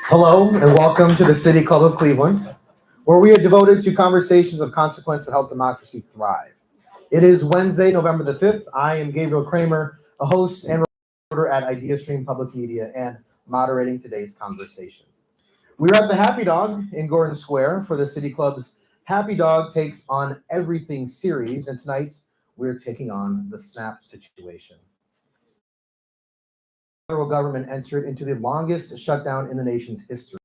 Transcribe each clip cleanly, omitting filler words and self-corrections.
Hello and welcome to the City Club of Cleveland, where we are devoted to conversations of consequence that help democracy thrive. It is Wednesday, November the 5th. I am Gabriel Kramer, a host and reporter at IdeaStream Public Media and moderating today's conversation. We're at the Happy Dog in Gordon Square for the City Club's Happy Dog Takes on Everything series, and tonight we're taking on the SNAP situation. The federal government entered into the longest shutdown in the nation's history.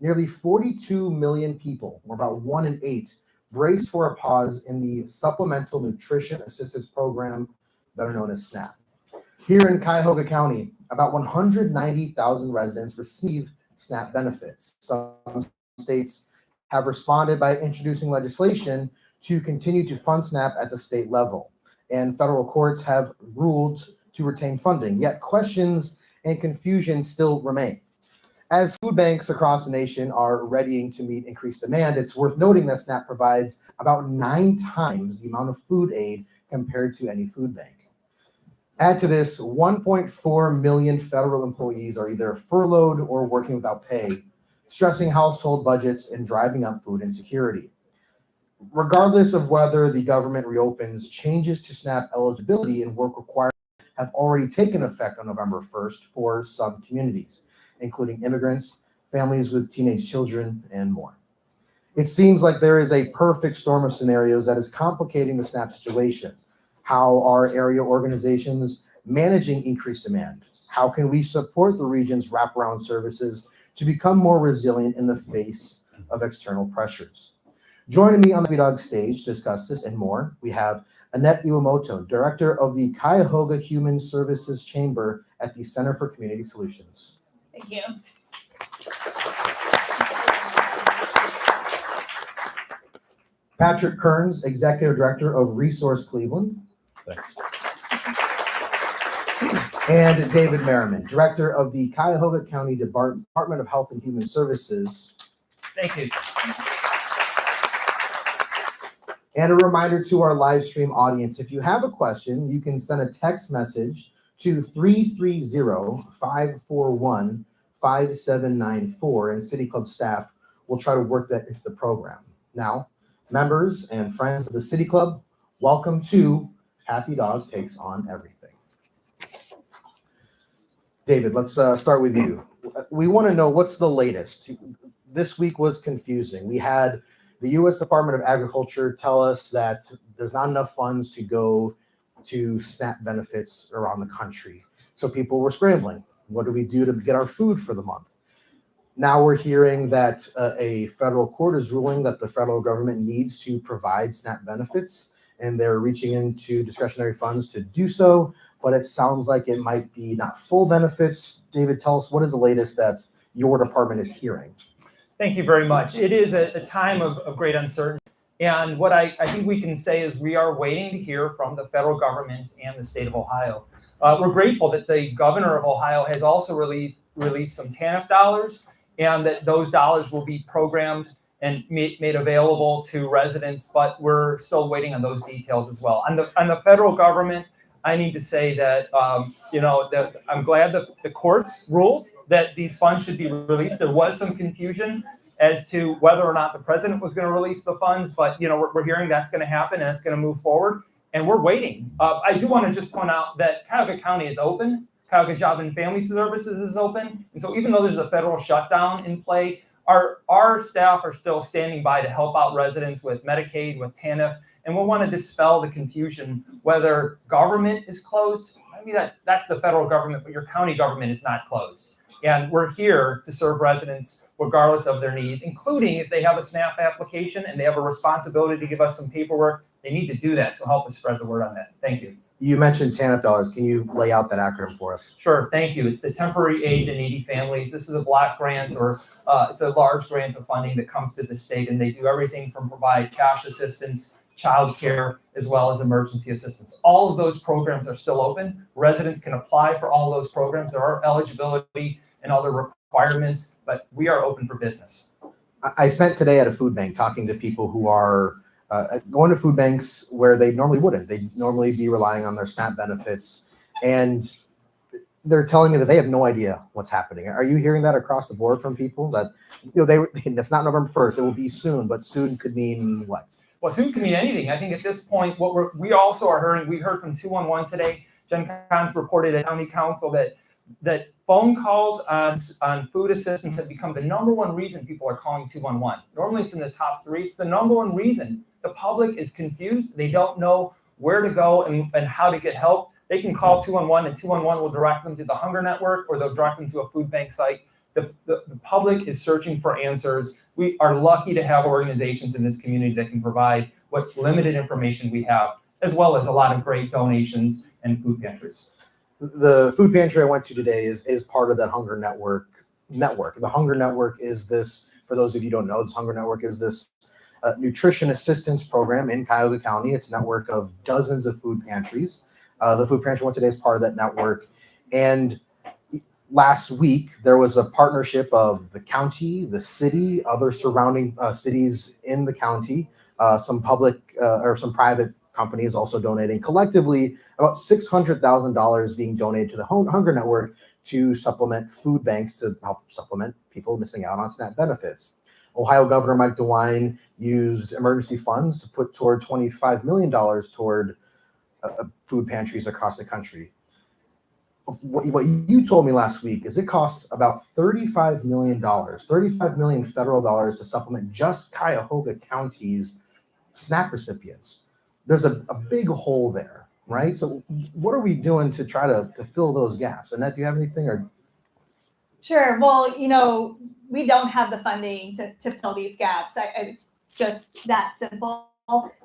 Nearly 42 million people, or about 1 in 8, braced for a pause in the Supplemental Nutrition Assistance Program, better known as SNAP. Here in Cuyahoga County, about 190,000 residents receive SNAP benefits. Some states have responded by introducing legislation to continue to fund SNAP at the state level, and federal courts have ruled to retain funding, yet questions and confusion still remain. As food banks across the nation are readying to meet increased demand, it's worth noting that SNAP provides about 9 times the amount of food aid compared to any food bank. Add to this, 1.4 million federal employees are either furloughed or working without pay, stressing household budgets and driving up food insecurity. Regardless of whether the government reopens, changes to SNAP eligibility and work requirements have already taken effect on November 1st for some communities, including immigrants, families with teenage children, and more. It seems like there is a perfect storm of scenarios that is complicating the SNAP situation. How are area organizations managing increased demand? How can we support the region's wraparound services to become more resilient in the face of external pressures? Joining me on the Dog stage to discuss this and more, we have Annette Iwamoto, Director of the Cuyahoga Human Services Chamber at the Center for Community Solutions. Thank you. Patrick Kearns, Executive Director of Resource Cleveland. Thanks. And David Merriman, Director of the Cuyahoga County Department of Health and Human Services. Thank you. And a reminder to our live stream audience, if you have a question, you can send a text message to 330-541-5794, and City Club staff will try to work that into the program. Now, members and friends of the City Club, welcome to Happy Dog Takes on Everything. David, let's start with you. We want to know what's the latest. This week was confusing. We had the U.S. Department of Agriculture tell us that there's not enough funds to go to SNAP benefits around the country. So people were scrambling. What do we do to get our food for the month? Now we're hearing that a federal court is ruling that the federal government needs to provide SNAP benefits, and they're reaching into discretionary funds to do so, but it sounds like it might be not full benefits. David, tell us, what is the latest that your department is hearing? Thank you very much. It is a time of great uncertainty. And what I think we can say is we are waiting to hear from the federal government and the state of Ohio. We're grateful that the governor of Ohio has also released some TANF dollars, and that those dollars will be programmed and made available to residents, but we're still waiting on those details as well. On the federal government, I need to say that, I'm glad that the courts ruled that these funds should be released. There was some confusion as to whether or not the president was going to release the funds, but we're hearing that's going to happen and it's going to move forward, and we're waiting. I do want to just point out that Cuyahoga County is open. Cuyahoga Job and Family Services is open, and so even though there's a federal shutdown in play, our staff are still standing by to help out residents with Medicaid, with TANF, and we'll want to dispel the confusion whether government is closed. Maybe that's the federal government, but your county government is not closed. And we're here to serve residents regardless of their need, including if they have a SNAP application and they have a responsibility to give us some paperwork, they need to do that. So help us spread the word on that. Thank you. You mentioned TANF dollars. Can you lay out that acronym for us? Sure, thank you. It's the Temporary Aid to Needy Families. This is a block grant, or it's a large grant of funding that comes to the state, and they do everything from provide cash assistance, childcare, as well as emergency assistance. All of those programs are still open. Residents can apply for all those programs. There are eligibility and other requirements, but we are open for business. I spent today at a food bank talking to people who are going to food banks where they normally wouldn't. They'd normally be relying on their SNAP benefits. And they're telling me that they have no idea what's happening. Are you hearing that across the board from people that, that's not November 1st, it will be soon, but soon could mean what? Well, soon can mean anything. I think at this point, we also are hearing, we heard from 211 today. Jen Cons reported at County Council that phone calls on food assistance have become the number one reason people are calling 211. Normally it's in the top 3. It's the number one reason. The public is confused. They don't know where to go and how to get help. They can call 211 and 211 will direct them to the Hunger Network, or they'll direct them to a food bank site. The public is searching for answers. We are lucky to have organizations in this community that can provide what limited information we have, as well as a lot of great donations and food pantries. The food pantry I went to today is part of that Hunger Network. The Hunger Network is this, for those of you who don't know, this Hunger Network is this nutrition assistance program in Cuyahoga County. It's a network of dozens of food pantries. The food pantry went today as part of that network. And last week, there was a partnership of the county, the city, other surrounding cities in the county, some public or some private companies also donating. Collectively, about $600,000 being donated to the Hunger Network to supplement food banks to help supplement people missing out on SNAP benefits. Ohio Governor Mike DeWine used emergency funds to put toward $25 million toward food pantries across the country. What you told me last week is it costs about $35 million federal dollars to supplement just Cuyahoga County's SNAP recipients. There's a big hole there, right? So what are we doing to try to fill those gaps? Annette, do you have anything? Or Sure. Well, we don't have the funding to fill these gaps. It's just that simple.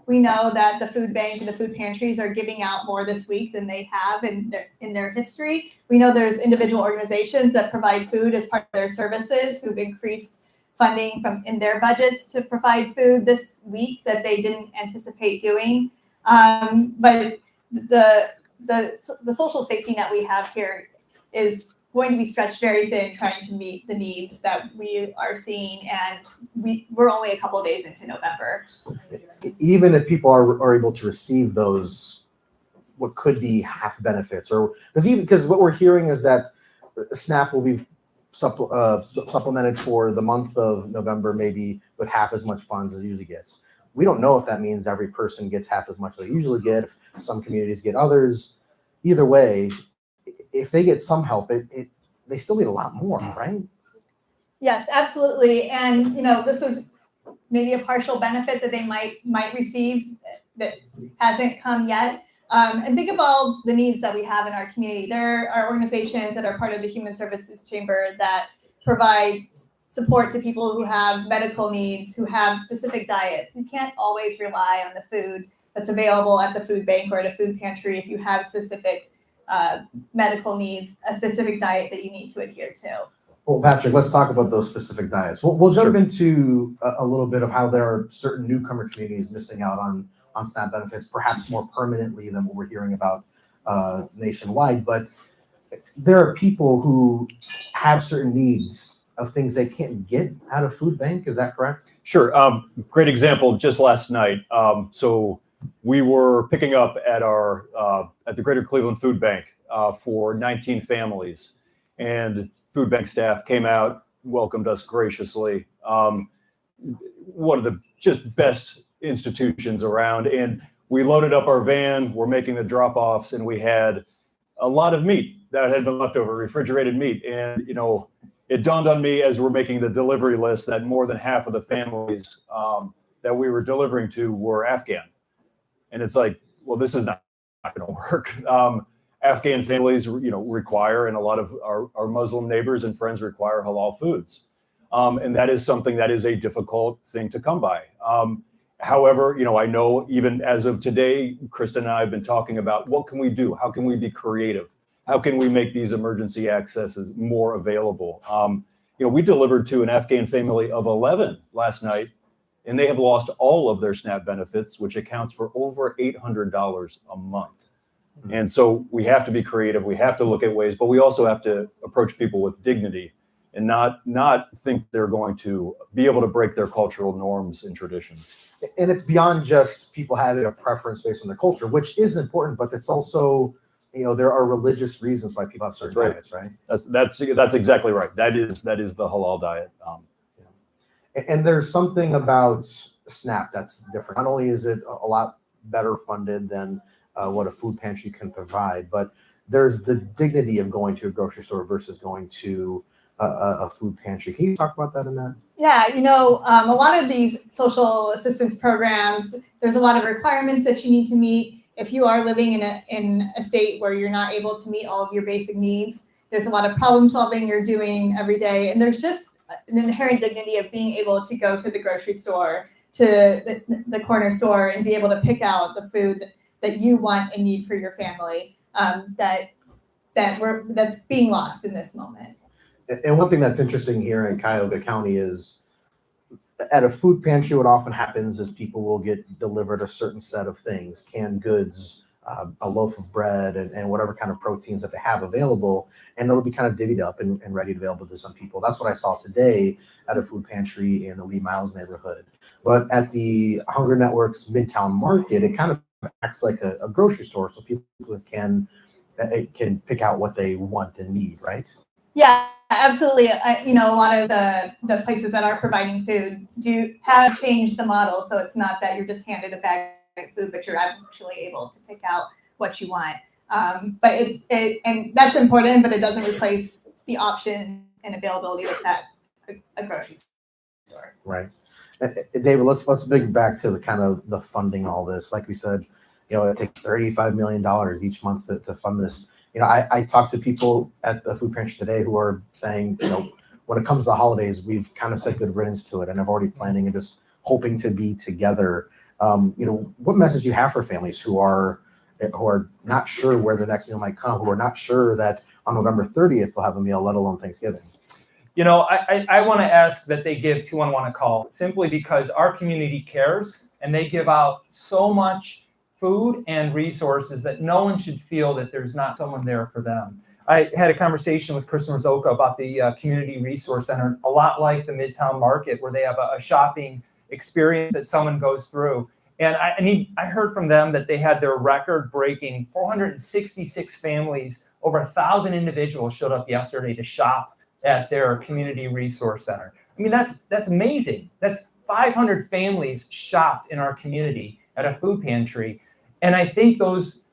We know that the food bank and the food pantries are giving out more this week than they have in their history. We know there's individual organizations that provide food as part of their services who've increased funding in their budgets to provide food this week that they didn't anticipate doing. But the social safety net we have here is going to be stretched very thin, trying to meet the needs that we are seeing, and we're only a couple of days into November. even if people are able to receive those, what could be half benefits, or because what we're hearing is that SNAP will be supplemented for the month of November, maybe with half as much funds as it usually gets. We don't know if that means every person gets half as much as they usually get. If some communities get others. Either way, if they get some help, they still need a lot more, right? Yes, absolutely. And this is maybe a partial benefit that they might receive that hasn't come yet. And think of all the needs that we have in our community. There are organizations that are part of the Human Services Chamber that provide support to people who have medical needs, who have specific diets. You can't always rely on the food that's available at the food bank or at a food pantry if you have specific medical needs, a specific diet that you need to adhere to. Well, Patrick, let's talk about those specific diets. We'll jump into a little bit of how there are certain newcomer communities missing out on SNAP benefits, perhaps more permanently than what we're hearing about nationwide. But there are people who have certain needs of things they can't get out of food bank. Is that correct? Sure. Great example. Just last night, so we were picking up at the Greater Cleveland Food Bank for 19 families, and food bank staff came out, welcomed us graciously. One of the just best institutions around, and we loaded up our van. We're making the drop-offs, and we had a lot of meat that had been left over, refrigerated meat. And it dawned on me as we're making the delivery list that more than half of the families that we were delivering to were Afghan. And it's like, well, this is not going to work. Afghan families, require, and a lot of our Muslim neighbors and friends require halal foods. And that is something that is a difficult thing to come by. However, I know even as of today, Krista and I have been talking about what can we do? How can we be creative? How can we make these emergency accesses more available? We delivered to an Afghan family of 11 last night, and they have lost all of their SNAP benefits, which accounts for over $800 a month. And so we have to be creative. We have to look at ways, but we also have to approach people with dignity and not think they're going to be able to break their cultural norms and traditions. And it's beyond just people having a preference based on their culture, which is important, but it's also there are religious reasons why people have certain That's right. diets, right? That's exactly right. That is the halal diet. And there's something about SNAP that's different. Not only is it a lot better funded than what a food pantry can provide, but there's the dignity of going to a grocery store versus going to a food pantry. Can you talk about that in that? Yeah, a lot of these social assistance programs, there's a lot of requirements that you need to meet. If you are living in a state where you're not able to meet all of your basic needs, there's a lot of problem solving you're doing every day. And there's just an inherent dignity of being able to go to the grocery store, to the corner store, and be able to pick out the food that you want and need for your family, that's being lost in this moment. And one thing that's interesting here in Cuyahoga County is at a food pantry, what often happens is people will get delivered a certain set of things, canned goods, a loaf of bread, and whatever kind of proteins that they have available, and it'll be kind of divvied up and ready to be available to some people. That's what I saw today at a food pantry in the Lee Miles neighborhood. But at the Hunger Network's Midtown Market, it kind of acts like a grocery store, so people can pick out what they want and need, right? Yeah, absolutely. A lot of the places that are providing food have changed the model, so it's not that you're just handed a bag of food, but you're actually able to pick out what you want. But and that's important, but it doesn't replace the option and availability that's at a grocery store. Right. David, let's bring back to the kind of the funding all this. Like we said, it takes $35 million each month to fund this. I talked to people at the food pantry today who are saying, when it comes to the holidays, we've kind of said good riddance to it, and I'm already planning and just hoping to be together. What message do you have for families who are not sure where their next meal might come, who are not sure that on November 30th they'll have a meal, let alone Thanksgiving? I want to ask that they give 211 a call, simply because our community cares, and they give out so much food and resources that no one should feel that there's not someone there for them. I had a conversation with Kristen Rizzoka about the Community Resource Center, a lot like the Midtown Market, where they have a shopping experience that someone goes through. And I heard from them that they had their record-breaking 466 families, over 1,000 individuals showed up yesterday to shop at their Community Resource Center. I mean, that's amazing. That's 500 families shopped in our community at a food pantry. And I think those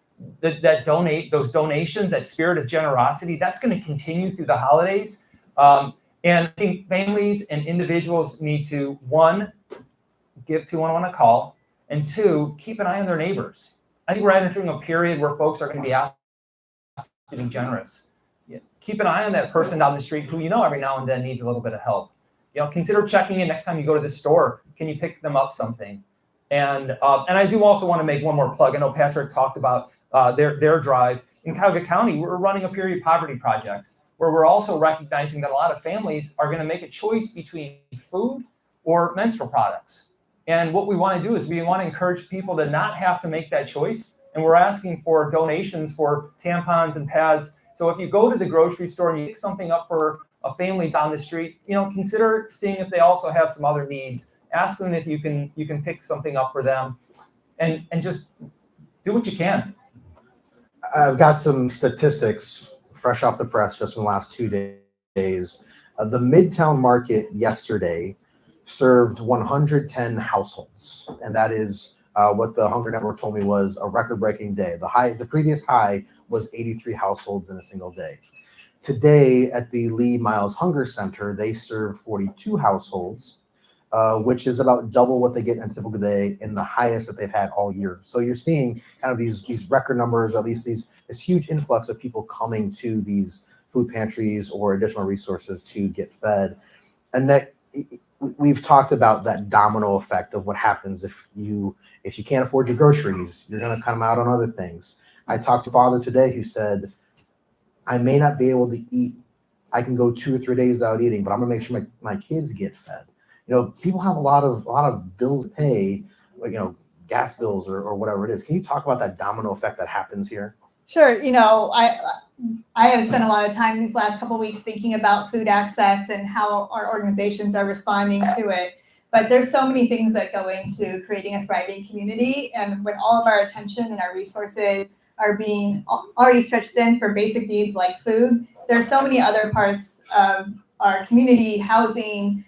donations, that spirit of generosity, that's going to continue through the holidays. And I think families and individuals need to, one, give 211 a call, and two, keep an eye on their neighbors. I think we're entering a period where folks are going to be asked to be generous. Keep an eye on that person down the street who every now and then needs a little bit of help. Consider checking in next time you go to the store. Can you pick them up something? And I do also want to make one more plug. I know Patrick talked about their drive. In Cuyahoga County, we're running a period poverty project where we're also recognizing that a lot of families are going to make a choice between food or menstrual products. And what we want to do is we want to encourage people to not have to make that choice. And we're asking for donations for tampons and pads. So if you go to the grocery store and you pick something up for a family down the street, consider seeing if they also have some other needs. Ask them if you can pick something up for them, and just do what you can. I've got some statistics fresh off the press just from the last 2 days. The Midtown Market yesterday served 110 households, and that is what the Hunger Network told me was a record-breaking day. The previous high was 83 households in a single day. Today at the Lee Miles Hunger Center, they served 42 households, which is about double what they get in a typical day, and the highest that they've had all year. So you're seeing kind of these record numbers, or at least this huge influx of people coming to these food pantries or additional resources to get fed. And that we've talked about that domino effect of what happens if you can't afford your groceries, you're going to come out on other things. I talked to a father today who said, I may not be able to eat. I can go 2 or 3 days without eating, but I'm going to make sure my kids get fed. People have a lot of bills to pay, like, gas bills or whatever it is. Can you talk about that domino effect that happens here? Sure. I have spent a lot of time these last couple of weeks thinking about food access and how our organizations are responding to it. But there's so many things that go into creating a thriving community. And when all of our attention and our resources are being already stretched thin for basic needs like food, there are so many other parts of our community, housing,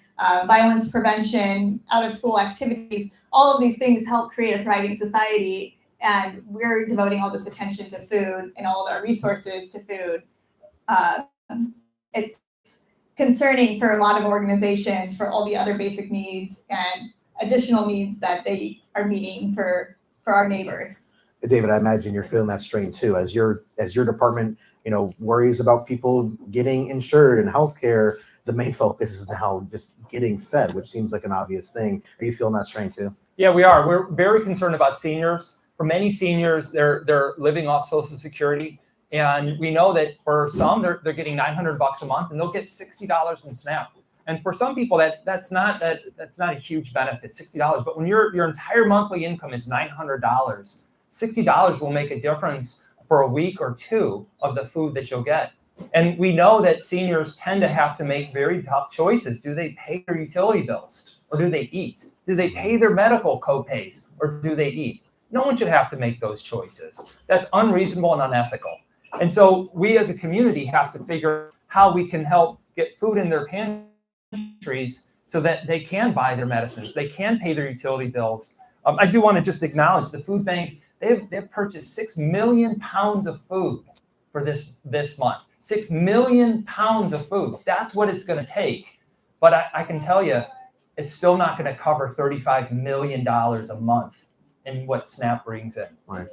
violence prevention, out of school activities. All of these things help create a thriving society, and we're devoting all this attention to food and all of our resources to food. It's concerning for a lot of organizations for all the other basic needs and additional needs that they are meeting for our neighbors. David, I imagine you're feeling that strain too, as your department, worries about people getting insured and healthcare. The main focus is now just getting fed, which seems like an obvious thing. Are you feeling that strain too? Yeah, we are. We're very concerned about seniors. For many seniors, they're living off Social Security, and we know that for some, they're getting $900 a month, and they'll get $60 in SNAP. And for some people, that's not a huge benefit, $60. But when your entire monthly income is $900, $60 will make a difference for a week or two of the food that you'll get. And we know that seniors tend to have to make very tough choices. Do they pay their utility bills, or do they eat? Do they pay their medical copays, or do they eat? No one should have to make those choices. That's unreasonable and unethical. And so we as a community have to figure how we can help get food in their pantries so that they can buy their medicines, they can pay their utility bills. I do want to just acknowledge the food bank. They've purchased 6 million pounds of food for this month. 6 million pounds of food. That's what it's going to take. But I can tell you, it's still not going to cover $35 million a month in what SNAP brings in. Right.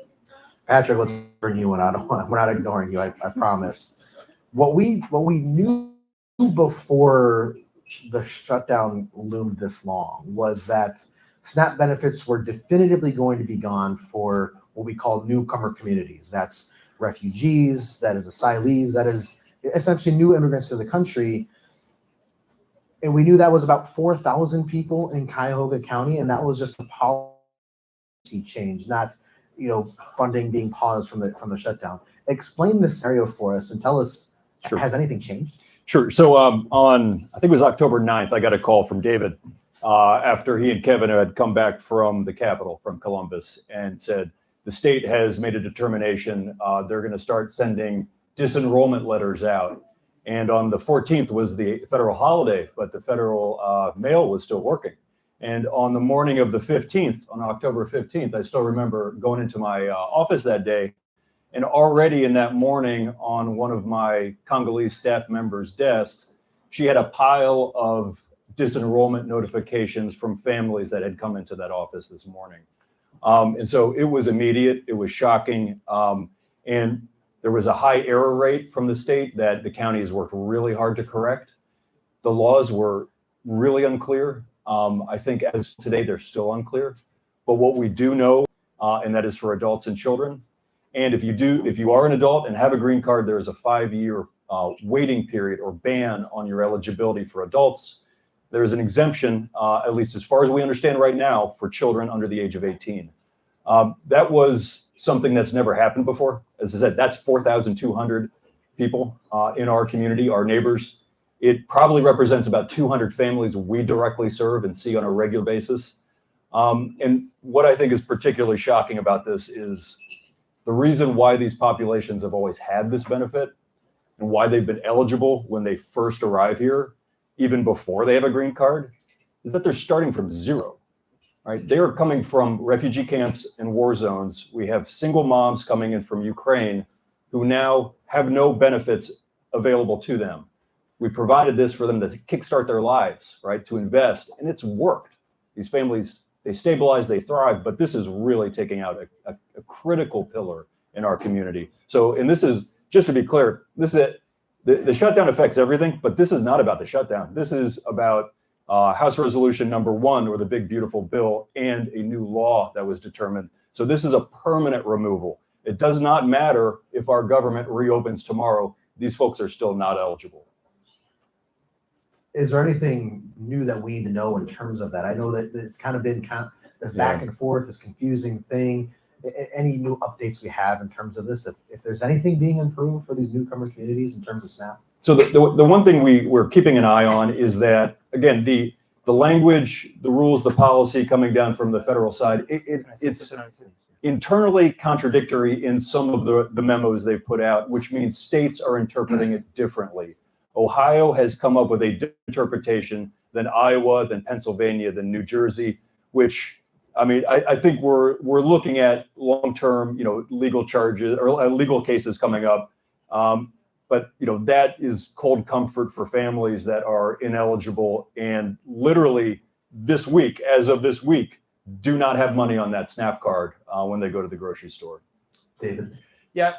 Patrick, let's bring you in. We're not ignoring you. I promise. What we knew before the shutdown loomed this long was that SNAP benefits were definitively going to be gone for what we call newcomer communities. That's refugees, that is asylees, that is essentially new immigrants to the country. And we knew that was about 4,000 people in Cuyahoga County, and that was just a policy change, not funding being paused from the shutdown. Explain this scenario for us and tell us, Sure. Has anything changed? Sure. So on, I think it was October 9th, I got a call from David after he and Kevin had come back from the Capitol, from Columbus, and said the state has made a determination. They're going to start sending disenrollment letters out. And on the 14th was the federal holiday, but the federal mail was still working. And on the morning of the 15th, on October 15th, I still remember going into my office that day. And already in that morning on one of my Congolese staff members' desks, she had a pile of disenrollment notifications from families that had come into that office this morning. And so it was immediate, it was shocking. And there was a high error rate from the state that the counties worked really hard to correct. The laws were really unclear. I think as today, they're still unclear. But what we do know, and that is for adults and children. And if you are an adult and have a green card, there is a 5-year waiting period or ban on your eligibility for adults. There is an exemption, at least as far as we understand right now, for children under the age of 18. That was something that's never happened before. As I said, that's 4,200 people in our community, our neighbors. It probably represents about 200 families we directly serve and see on a regular basis. And what I think is particularly shocking about this is the reason why these populations have always had this benefit and why they've been eligible when they first arrive here, even before they have a green card, is that they're starting from zero, right? They are coming from refugee camps and war zones. We have single moms coming in from Ukraine who now have no benefits available to them. We provided this for them to kickstart their lives, right? To invest, and it's worked. These families, they stabilize, they thrive, but this is really taking out a critical pillar in our community. So, and this is, just to be clear, this is the shutdown affects everything, but this is not about the shutdown. This is about House Resolution number 1, or the big beautiful bill, and a new law that was determined. So this is a permanent removal. It does not matter if our government reopens tomorrow. These folks are still not eligible. Is there anything new that we need to know in terms of that? I know that it's kind of been this back and forth, this confusing thing. Any new updates we have in terms of this? If there's anything being improved for these newcomer communities in terms of SNAP? So the one thing we're keeping an eye on is that, again, the language, the rules, the policy coming down from the federal side, internally contradictory in some of the memos they've put out, which means states are interpreting it differently. Ohio has come up with a different interpretation than Iowa, than Pennsylvania, than New Jersey, which, I mean, I think we're looking at long-term, legal charges or legal cases coming up. But that is cold comfort for families that are ineligible and literally as of this week, do not have money on that SNAP card when they go to the grocery store. David? Yeah.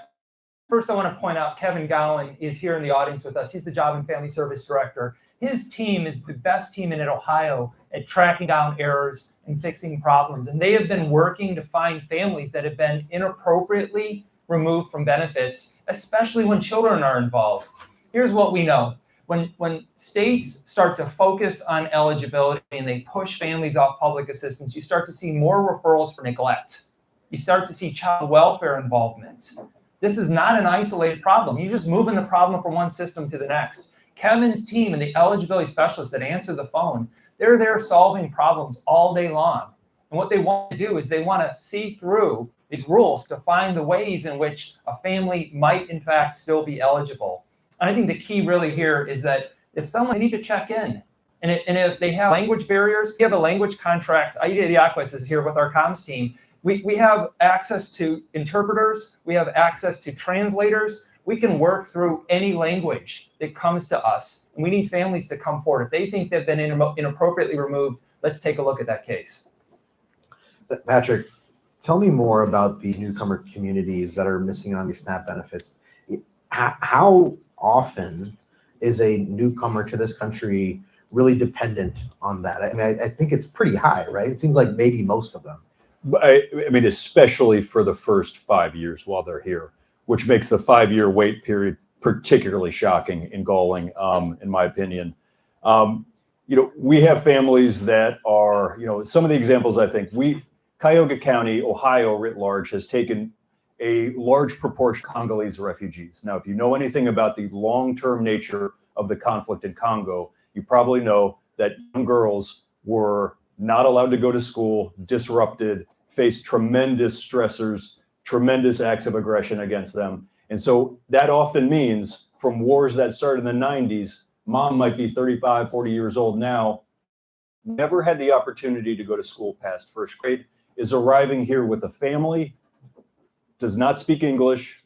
First, I want to point out Kevin Gowan is here in the audience with us. He's the Job and Family Service Director. His team is the best team in Ohio at tracking down errors and fixing problems. And they have been working to find families that have been inappropriately removed from benefits, especially when children are involved. Here's what we know. When states start to focus on eligibility and they push families off public assistance, you start to see more referrals for neglect. You start to see child welfare involvements. This is not an isolated problem. You're just moving the problem from one system to the next. Kevin's team and the eligibility specialists that answer the phone, they're there solving problems all day long. And what they want to do is they want to see through these rules to find the ways in which a family might, in fact, still be eligible. And I think the key really here is that if they need to check in. And if they have language barriers, we have a language contract. Aida Diakwas is here with our comms team. We have access to interpreters. We have access to translators. We can work through any language that comes to us. And we need families to come forward. If they think they've been inappropriately removed, let's take a look at that case. Patrick, tell me more about the newcomer communities that are missing on these SNAP benefits. How often is a newcomer to this country really dependent on that? I mean, I think it's pretty high, right? It seems like maybe most of them. I mean, especially for the first 5 years while they're here, which makes the 5-year wait period particularly shocking and galling, in my opinion. We have families that are, some of the examples I think Cuyahoga County, Ohio writ large, has taken a large proportion of Congolese refugees. Now, if you know anything about the long-term nature of the conflict in Congo, you probably know that young girls were not allowed to go to school, disrupted, faced tremendous stressors, tremendous acts of aggression against them. And so that often means from wars that started in the 90s, mom might be 35, 40 years old now, never had the opportunity to go to school past first grade, is arriving here with a family, does not speak English,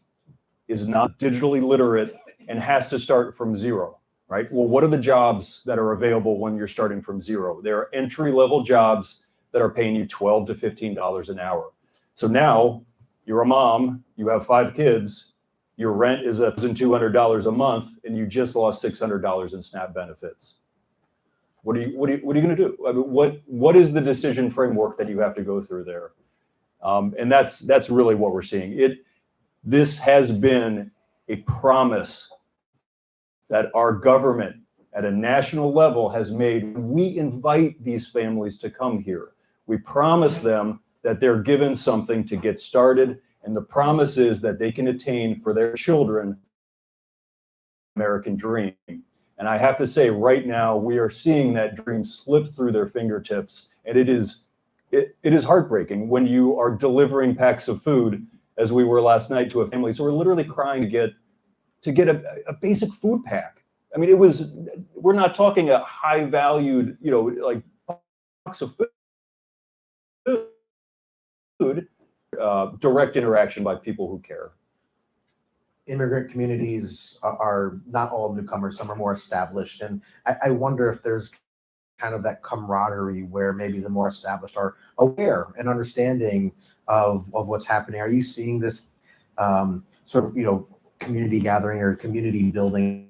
is not digitally literate, and has to start from zero, right? Well, what are the jobs that are available when you're starting from zero? There are entry-level jobs that are paying you $12 to $15 an hour. So now you're a mom, you have 5 kids, your rent is $1,200 a month, and you just lost $600 in SNAP benefits. What are you going to do? I mean, what is the decision framework that you have to go through there? And that's really what we're seeing. This has been a promise that our government at a national level has made. We invite these families to come here. We promise them that they're given something to get started, and the promise is that they can attain for their children American dream. And I have to say, right now, we are seeing that dream slip through their fingertips, and it is heartbreaking when you are delivering packs of food, as we were last night, to a family who were literally crying to get a basic food pack. I mean, we're not talking a high valued, like box of food, direct interaction by people who care. Immigrant communities are not all newcomers, some are more established. And I wonder if there's kind of that camaraderie where maybe the more established are aware and understanding of what's happening. Are you seeing this sort of, community gathering or community building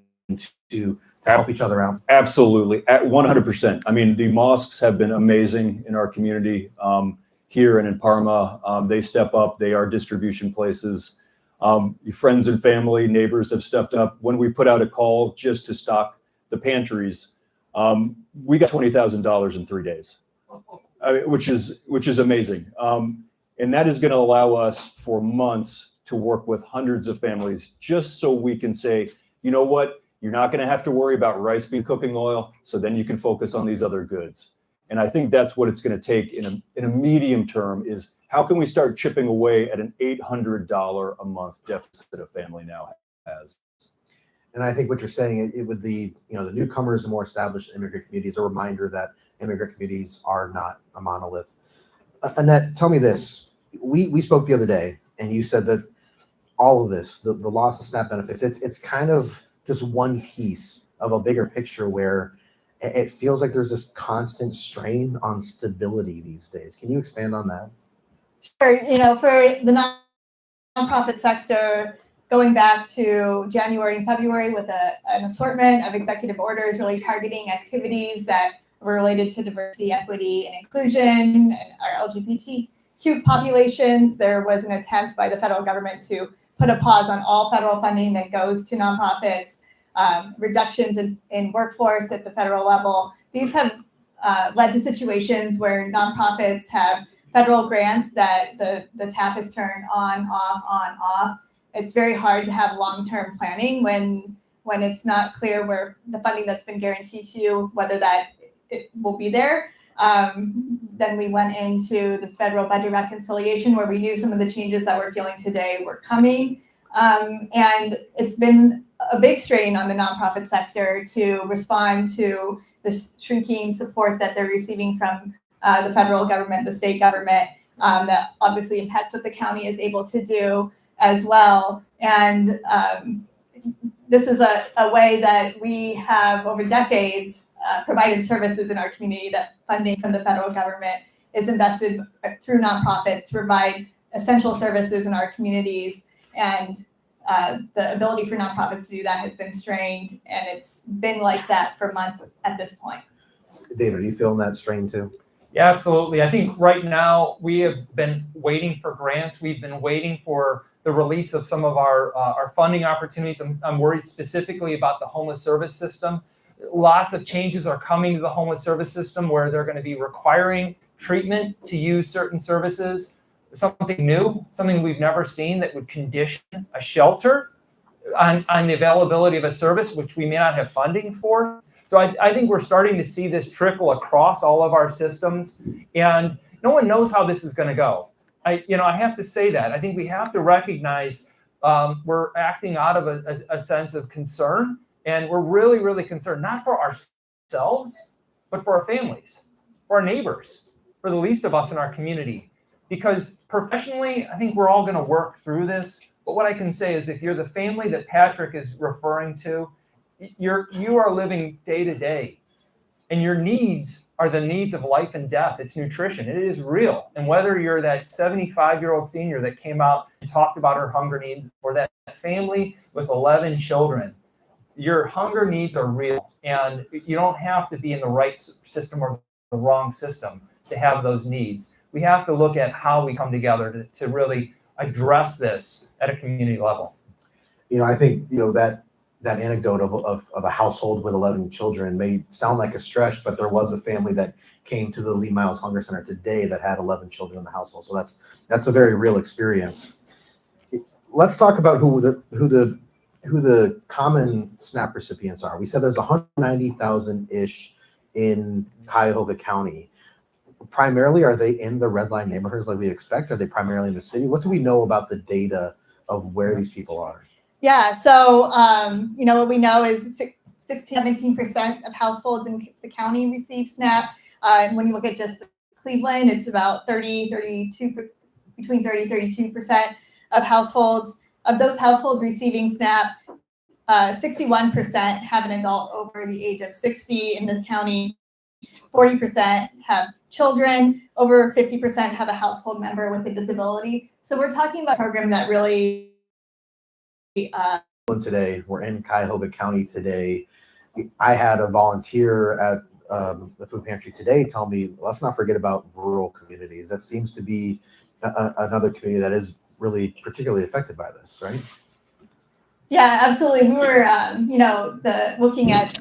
to help each other out? Absolutely, at 100%. I mean, the mosques have been amazing in our community here and in Parma. They step up. They are distribution places. Friends and family, neighbors have stepped up. When we put out a call just to stock the pantries, we got $20,000 in 3 days, which is amazing. And that is going to allow us for months to work with hundreds of families, just so we can say, you know what, you're not going to have to worry about rice bean cooking oil, so then you can focus on these other goods. And I think that's what it's going to take in a medium term, is how can we start chipping away at an $800 a month deficit a family now has? And I think what you're saying, it with the, the newcomers and more established immigrant communities, a reminder that immigrant communities are not a monolith. Annette, tell me this. We spoke the other day, and you said that all of this, the loss of SNAP benefits, it's kind of just one piece of a bigger picture where it feels like there's this constant strain on stability these days. Can you expand on that? Sure. For the nonprofit sector, going back to January and February with an assortment of executive orders really targeting activities that were related to diversity, equity, and inclusion, and our LGBTQ populations, there was an attempt by the federal government to put a pause on all federal funding that goes to nonprofits, reductions in workforce at the federal level. These have led to situations where nonprofits have federal grants that the tap is turned on, off. It's very hard to have long-term planning when it's not clear where the funding that's been guaranteed to you, whether it will be there. Then we went into this federal budget reconciliation where we knew some of the changes that we're feeling today were coming. And it's been a big strain on the nonprofit sector to respond to this shrinking support that they're receiving from the federal government, the state government, that obviously impacts what the county is able to do as well. And this is a way that we have over decades provided services in our community, that funding from the federal government is invested through nonprofits to provide essential services in our communities. And the ability for nonprofits to do that has been strained, and it's been like that for months at this point. David, are you feeling that strain too? Yeah, absolutely. I think right now we have been waiting for grants. We've been waiting for the release of some of our funding opportunities. I'm worried specifically about the homeless service system. Lots of changes are coming to the homeless service system where they're going to be requiring treatment to use certain services. Something new, something we've never seen that would condition a shelter on the availability of a service which we may not have funding for. So I think we're starting to see this trickle across all of our systems, and no one knows how this is going to go. I have to say that. I think we have to recognize we're acting out of a sense of concern, and we're really, really concerned, not for ourselves, but for our families, for our neighbors, for the least of us in our community. Because professionally, I think we're all going to work through this. But what I can say is if you're the family that Patrick is referring to, you are living day to day, and your needs are the needs of life and death. It's nutrition. It is real. And whether you're that 75-year-old senior that came out and talked about her hunger needs, or that family with 11 children, your hunger needs are real. And you don't have to be in the right system or the wrong system to have those needs. We have to look at how we come together to really address this at a community level. I think, that anecdote of a household with 11 children may sound like a stretch, but there was a family that came to the Lee Miles Hunger Center today that had 11 children in the household. So that's a very real experience. Let's talk about who the common SNAP recipients are. We said there's 190,000-ish in Cuyahoga County. Primarily, are they in the red line neighborhoods like we expect? Are they primarily in the city? What do we know about the data of where these people are? Yeah, so what we know is 16-17% of households in the county receive SNAP. And when you look at just Cleveland, it's about 32% of households. Of those households receiving SNAP, 61% have an adult over the age of 60 in the county. 40% have children. Over 50% have a household member with a disability. So we're talking about a program that really today, we're in Cuyahoga County today. I had a volunteer at the food pantry today tell me, let's not forget about rural communities. That seems to be another community that is really particularly affected by this, right? Yeah, absolutely. We were, looking at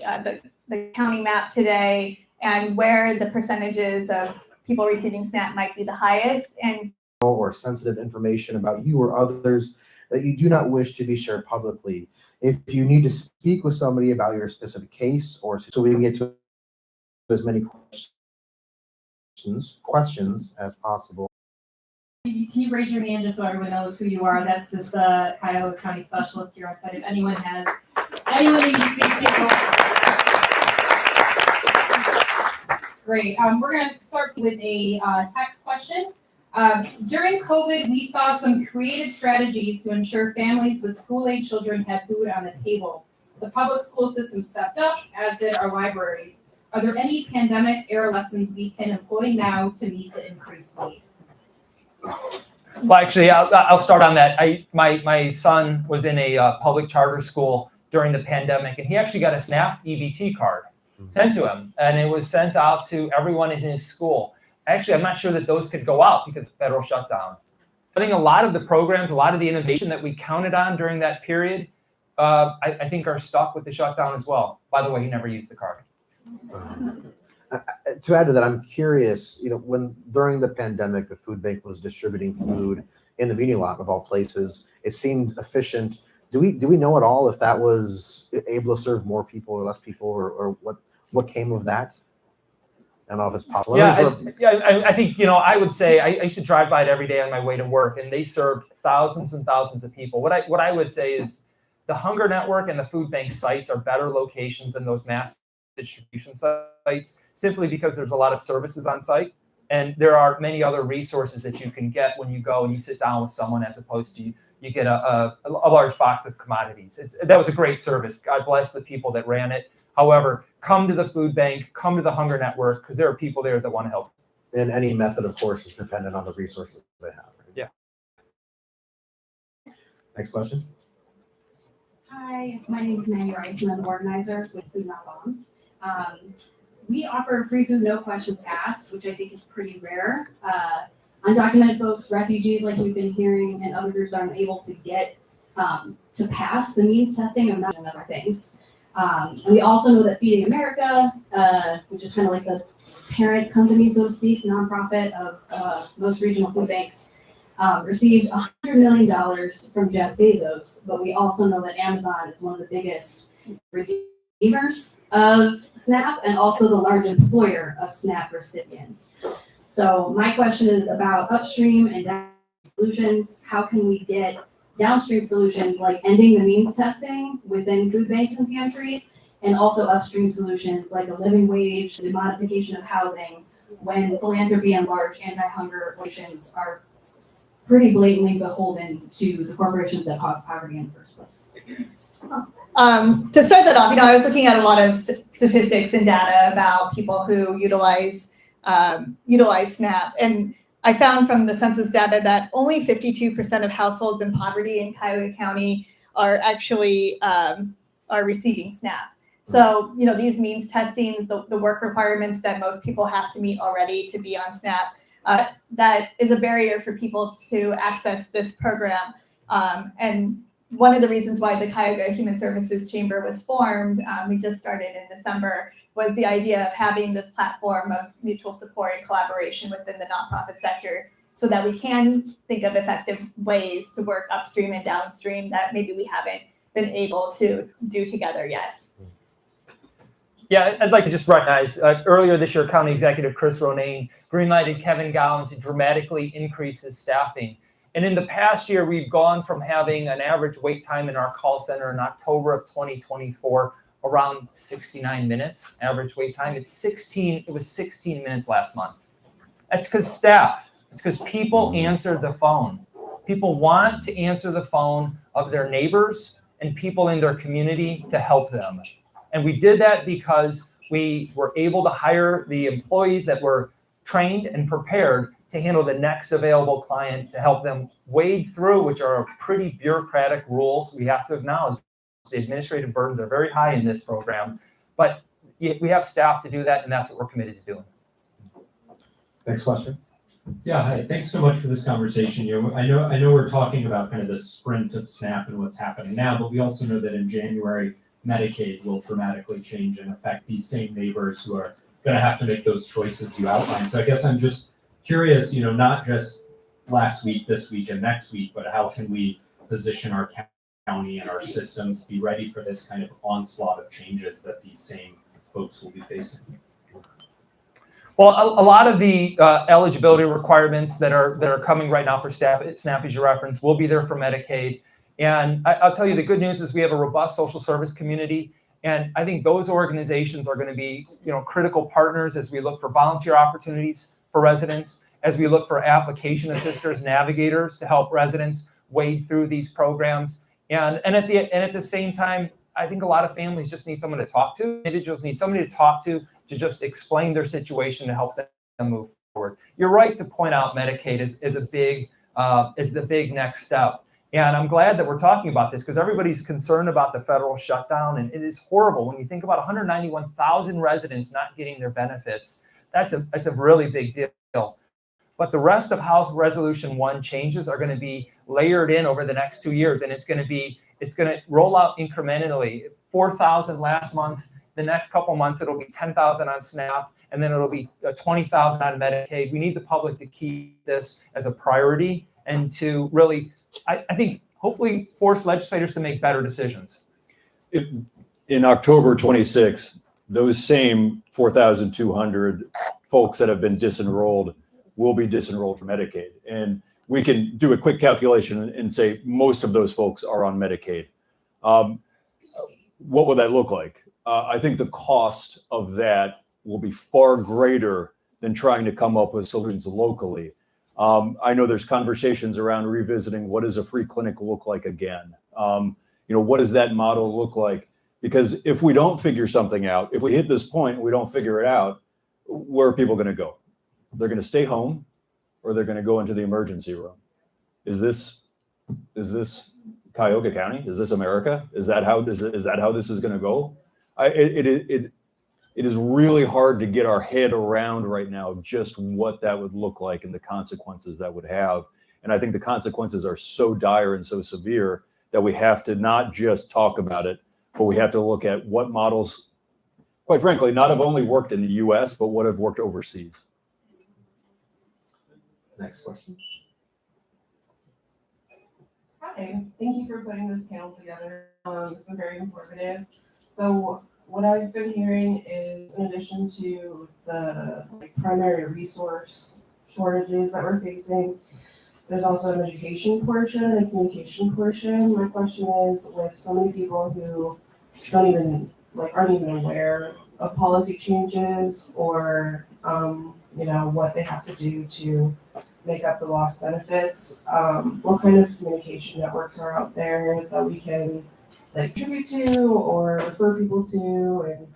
the county map today and where the percentages of people receiving SNAP might be the highest. And or sensitive information about you or others that you do not wish to be shared publicly. If you need to speak with somebody about your specific case, or so we can get to as many questions as possible. Can you raise your hand just so everyone knows who you are? That's just the Cuyahoga County Specialist here on site. If anyone that you can speak to. Great. We're going to start with a text question. During COVID, we saw some creative strategies to ensure families with school-age children had food on the table. The public school system stepped up, as did our libraries. Are there any pandemic-era lessons we can employ now to meet the increased need? Well, actually, I'll start on that. My son was in a public charter school during the pandemic, and he actually got a SNAP EBT card sent to him, and it was sent out to everyone in his school. Actually, I'm not sure that those could go out because of federal shutdown. I think a lot of the programs, a lot of the innovation that we counted on during that period, I think are stuck with the shutdown as well. By the way, he never used the card. To add to that, I'm curious, when during the pandemic, the food bank was distributing food in the meeting lot of all places, it seemed efficient. Do we know at all if that was able to serve more people or less people, or what came of that? I don't know if it's possible. I think, I would say I used to drive by it every day on my way to work, and they served thousands and thousands of people. What I would say is the Hunger Network and the food bank sites are better locations than those mass distribution sites, simply because there's a lot of services on site, and there are many other resources that you can get when you go and you sit down with someone, as opposed to you get a large box of commodities. That was a great service. God bless the people that ran it. However, come to the food bank, come to the Hunger Network, because there are people there that want to help. And any method, of course, is dependent on the resources they have. Right? Yeah. Next question. Hi, my name is Maggie Rice, and I'm the organizer with Food Not Bombs. We offer free food, no questions asked, which I think is pretty rare. Undocumented folks, refugees, like we've been hearing, and other groups aren't able to get to pass the means testing and other things. And we also know that Feeding America, which is kind of like the parent company, so to speak, nonprofit of most regional food banks, received $100 million from Jeff Bezos. But we also know that Amazon is one of the biggest receivers of SNAP and also the largest employer of SNAP recipients. So my question is about upstream and downstream solutions. How can we get downstream solutions like ending the means testing within food banks and pantries, and also upstream solutions like a living wage, the modification of housing, when philanthropy and large anti-hunger organizations are pretty blatantly beholden to the corporations that cause poverty in the first place? To start that off, I was looking at a lot of statistics and data about people who utilize SNAP, and I found from the census data that only 52% of households in poverty in Cuyahoga County are actually are receiving SNAP. So, these means testings, the work requirements that most people have to meet already to be on SNAP, that is a barrier for people to access this program. And one of the reasons why the Cuyahoga Human Services Chamber was formed, we just started in December, was the idea of having this platform of mutual support and collaboration within the nonprofit sector, so that we can think of effective ways to work upstream and downstream that maybe we haven't been able to do together yet. Yeah, I'd like to just recognize, earlier this year, County Executive Chris Ronayne greenlighted Kevin Gowan to dramatically increase his staffing. And in the past year, we've gone from having an average wait time in our call center in October of 2024 around 69 minutes, average wait time. It was 16 minutes last month. That's because staff. It's because people answer the phone. People want to answer the phone of their neighbors and people in their community to help them. And we did that because we were able to hire the employees that were trained and prepared to handle the next available client, to help them wade through, which are pretty bureaucratic rules. We have to acknowledge the administrative burdens are very high in this program, but we have staff to do that, and that's what we're committed to doing. Next question. Yeah, hi. Thanks so much for this conversation. I know we're talking about kind of the sprint of SNAP and what's happening now, but we also know that in January, Medicaid will dramatically change and affect these same neighbors who are going to have to make those choices you outlined. So I guess I'm just curious, not just last week, this week, and next week, but how can we position our county and our systems to be ready for this kind of onslaught of changes that these same folks will be facing? Well, a lot of the eligibility requirements that are coming right now for SNAP, as you referenced, will be there for Medicaid. And I'll tell you, the good news is we have a robust social service community. And I think those organizations are going to be, critical partners as we look for volunteer opportunities for residents, as we look for application assisters, navigators to help residents wade through these programs. And at the same time, I think a lot of families just need someone to talk to. Individuals need somebody to talk to just explain their situation to help them move forward. You're right to point out Medicaid is the big next step. And I'm glad that we're talking about this because everybody's concerned about the federal shutdown. And it is horrible when you think about 191,000 residents not getting their benefits. That's a really big deal. But the rest of House Resolution 1 changes are going to be layered in over the next 2 years. And it's going to roll out incrementally. 4,000 last month. The next couple months, it'll be 10,000 on SNAP, and then it'll be 20,000 on Medicaid. We need the public to keep this as a priority and to really, I think, hopefully force legislators to make better decisions. In October 26th, those same 4,200 folks that have been disenrolled will be disenrolled from Medicaid. And we can do a quick calculation and say most of those folks are on Medicaid. What would that look like? I think the cost of that will be far greater than trying to come up with solutions locally. I know there's conversations around revisiting what does a free clinic look like again? What does that model look like? Because if we don't figure something out, if we hit this point and we don't figure it out, where are people going to go? They're going to stay home or they're going to go into the emergency room. Is this Cuyahoga County? Is this America? Is that how this is going to go? It is really hard to get our head around right now just what that would look like and the consequences that would have. And I think the consequences are so dire and so severe that we have to not just talk about it, but we have to look at what models, quite frankly, not have only worked in the US, but what have worked overseas. Next question. Hi, thank you for putting this panel together. It's been very informative. So what I've been hearing is, in addition to the primary resource shortages that we're facing, there's also an education portion and a communication portion. My question is, with so many people who aren't even aware of policy changes or what they have to do to make up the lost benefits, what kind of communication networks are out there that we can contribute to or refer people to, and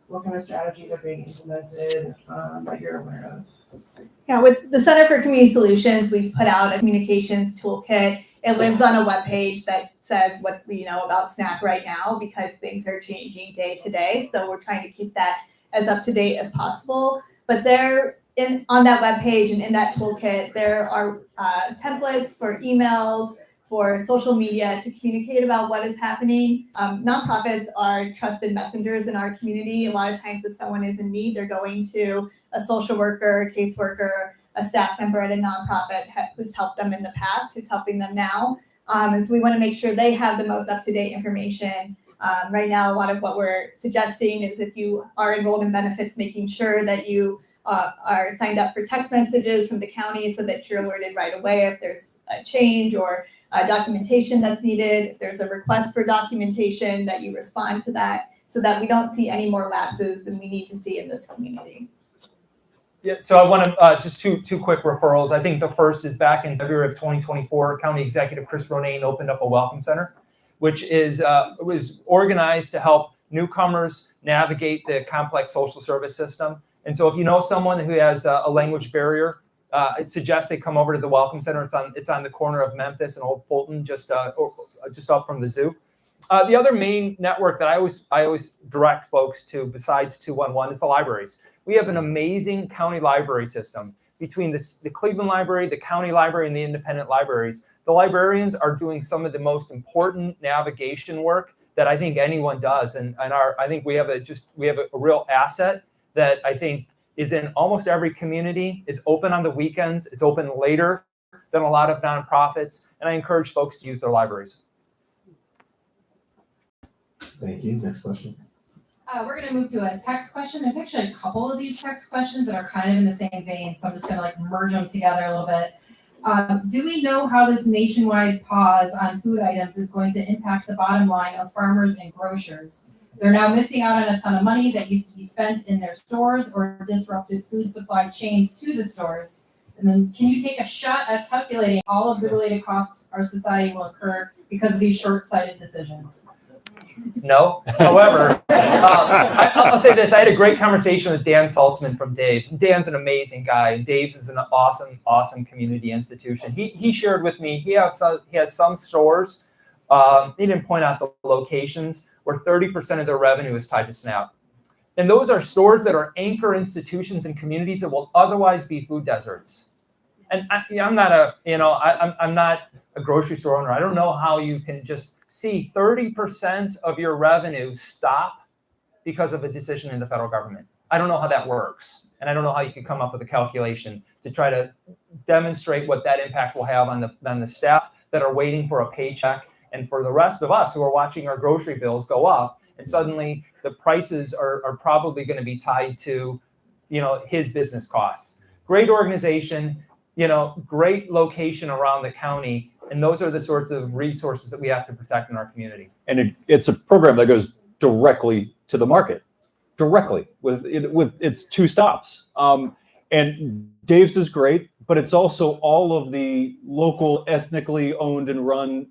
what kind of strategies are being implemented that you're aware of? Yeah, with the Center for Community Solutions, we've put out a communications toolkit. It lives on a webpage that says what we know about SNAP right now because things are changing day to day. So we're trying to keep that as up to date as possible. But on that webpage and in that toolkit, there are templates for emails, for social media to communicate about what is happening. Nonprofits are trusted messengers in our community. A lot of times if someone is in need, they're going to a social worker, a caseworker, a staff member at a nonprofit who's helped them in the past, who's helping them now. And so we want to make sure they have the most up-to-date information. Right now, a lot of what we're suggesting is if you are enrolled in benefits, making sure that you are signed up for text messages from the county so that you're alerted right away if there's a change or documentation that's needed. If there's a request for documentation, that you respond to that so that we don't see any more lapses than we need to see in this community. Yeah, so I want to just two quick referrals. I think the first is back in February of 2024, County Executive Chris Ronayne opened up a welcome center, which was organized to help newcomers navigate the complex social service system. And so if you know someone who has a language barrier, I suggest they come over to the Welcome Center. It's on the corner of Memphis and Old Fulton, just up from the zoo. The other main network that I always direct folks to, besides 211, is the libraries. We have an amazing county library system between the Cleveland Library, the county library, and the independent libraries. The librarians are doing some of the most important navigation work that I think anyone does, and I think we have a real asset that I think is in almost every community, is open on the weekends, it's open later than a lot of nonprofits, and I encourage folks to use their libraries. Thank you. Next question. We're gonna move to a text question. There's actually a couple of these text questions that are kind of in the same vein, so I'm just gonna merge them together a little bit. Do we know how this nationwide pause on food items is going to impact the bottom line of farmers and grocers? They're now missing out on a ton of money that used to be spent in their stores or disrupted food supply chains to the stores. And then can you take a shot at calculating all of the related costs our society will incur because of these short-sighted decisions? No. However, I'll say this. I had a great conversation with Dan Saltzman from Dave's. Dan's an amazing guy. Dave's is an awesome community institution. He shared with me he has some stores. He didn't point out the locations where 30% of their revenue is tied to SNAP. And those are stores that are anchor institutions in communities that will otherwise be food deserts. And I'm not a grocery store owner. I don't know how you can just see 30% of your revenue stop because of a decision in the federal government. I don't know how that works. And I don't know how you can come up with a calculation to try to demonstrate what that impact will have on the staff that are waiting for a paycheck and for the rest of us who are watching our grocery bills go up. And suddenly the prices are probably going to be tied to, his business costs. Great organization, great location around the county. And those are the sorts of resources that we have to protect in our community. And it's a program that goes directly to the market, directly with its two stops. And Dave's is great, but it's also all of the local ethnically owned and run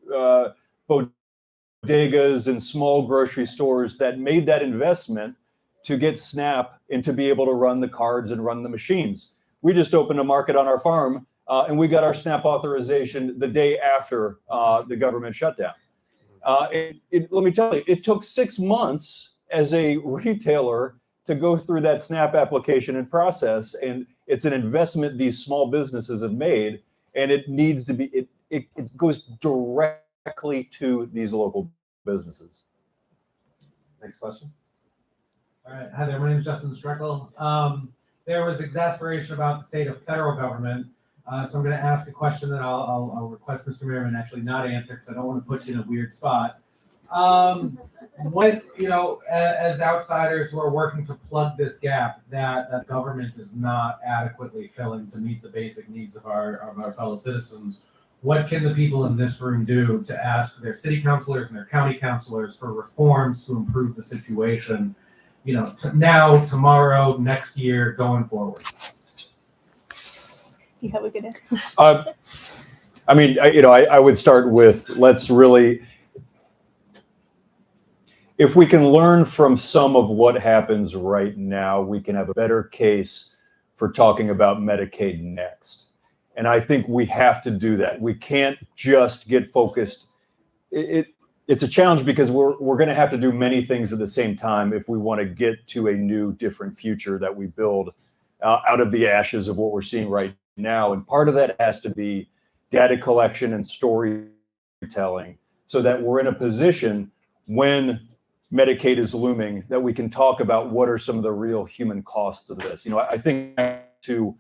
bodegas and small grocery stores that made that investment to get SNAP and to be able to run the cards and run the machines. We just opened a market on our farm and we got our SNAP authorization the day after the government shutdown. Let me tell you, it took 6 months as a retailer to go through that SNAP application and process. And it's an investment these small businesses have made, and it needs to be, it goes directly to these local businesses. Next question. All right, hi there, my name is Justin Streckel. There was exasperation about the state of federal government, so I'm going to ask a question that I'll request Mr. Merriman actually not answer because I don't want to put you in a weird spot. What, as outsiders who are working to plug this gap that government is not adequately filling to meet the basic needs of our fellow citizens, what can the people in this room do to ask their city councilors and their county councilors for reforms to improve the situation, now, tomorrow, next year, going forward? You have a good I would start with, let's really, if we can learn from some of what happens right now, we can have a better case for talking about Medicaid next. And I think we have to do that. We can't just get focused. It's a challenge because we're going to have to do many things at the same time if we want to get to a new, different future that we build out of the ashes of what we're seeing right now. And part of that has to be data collection and storytelling so that we're in a position when Medicaid is looming that we can talk about what are some of the real human costs of this. I think to